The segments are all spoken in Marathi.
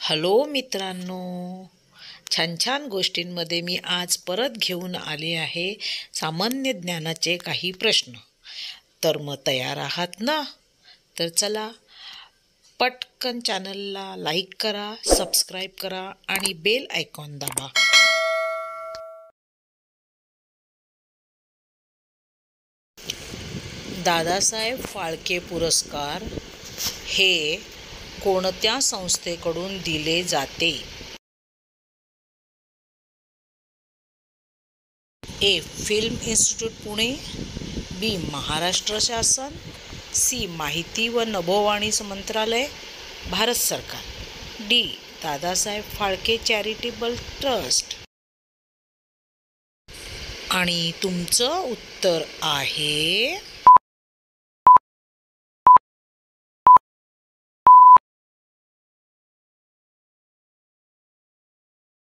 हॅलो मित्रांनो, छान छान गोष्टींमध्ये मी आज परत घेऊन आले आहे सामान्य ज्ञानाचे काही प्रश्न. तर मग तयार आहात ना? तर चला पटकन चॅनलला लाईक करा, सबस्क्राईब करा आणि बेल आयकॉन दाबा. दादासाहेब फाळके पुरस्कार हे कोणत्या संस्थेकडून दिले जाते? ए. फिल्म इन्स्टिट्यूट पुणे, बी. महाराष्ट्र शासन, सी. माहिती व नभोवाणी मंत्रालय भारत सरकार, D. Dadasaheb Phalke charitable trust. आणि तुमचं उत्तर आहे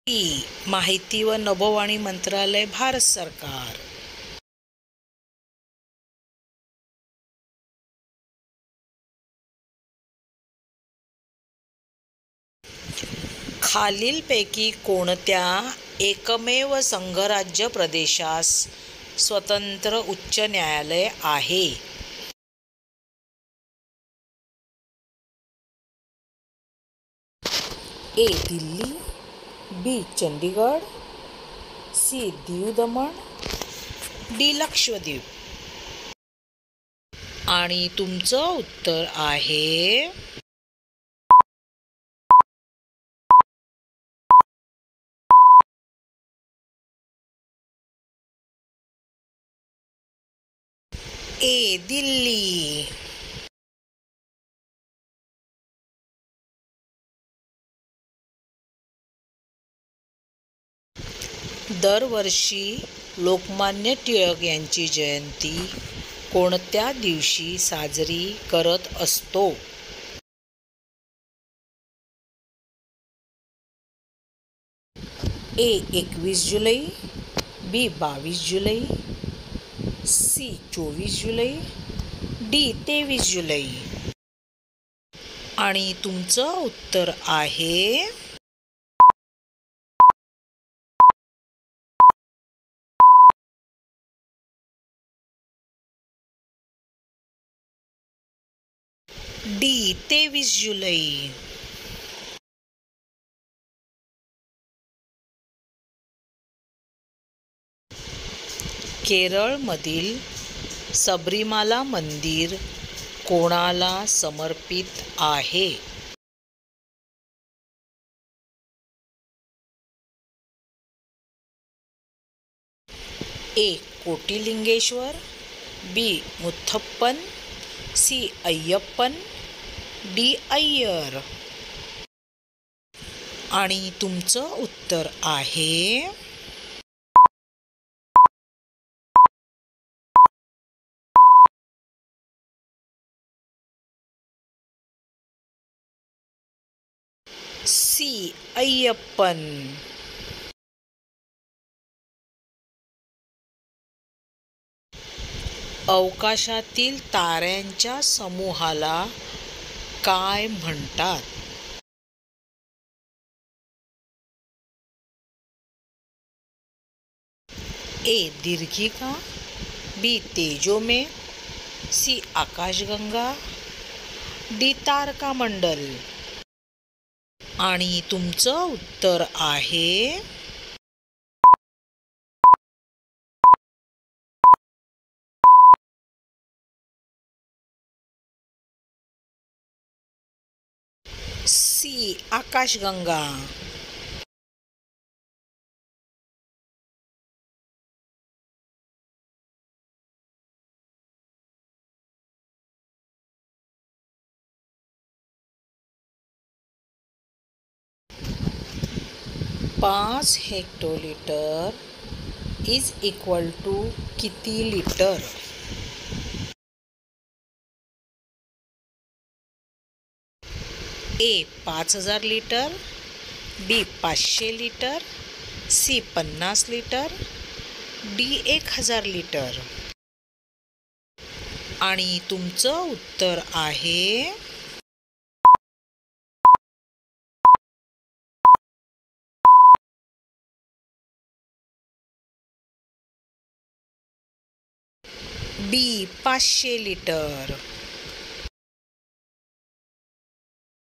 डी. माहिती व नभोवाणी मंत्रालय भारत सरकार. खालीलपैकी कोणत्या एकमेव संघराज्य प्रदेशास स्वतंत्र उच्च न्यायालय आहे? ए. दिल्ली, बी. चंदीगड, सी. दीव दमण, डी. लक्षद्वीप. आणि तुमचं उत्तर आहे ए. दिल्ली. दरवर्षी लोकमान्य टिळक यांची जयंती कोणत्या दिवशी साजरी करत असतो? ए. 21 जुलै, बी. 22 जुलै, सी. 24 जुलै, डी. 23 जुलै. आणि तुमचं उत्तर आहे डी. 23 जुलै. केरळमधील सबरीमाला मंदिर कोणाला समर्पित आहे? ए. कोटिलिंगेश्वर, बी. मुथप्पन, सी. अय्यप्पन, डी. अय्यर. आणि तुमचं उत्तर आहे सी. अय्यप्पन. अवकाशातील ताऱ्यांच्या समूहाला काय म्हणतात? ए. दीर्घिका, बी. तेजोमेघ, सी. आकाशगंगा, डी. तारकामंडल. आणि तुमचं उत्तर आहे सी. आकाशगंगा. पाच हेक्टोलीटर इज इक्वल टू किती litre? A. 5000 litre, B. 500 litre, C. 50 litre, D. 1000 litre. आणि तुमचं उत्तर आहे बी 500 लिटर,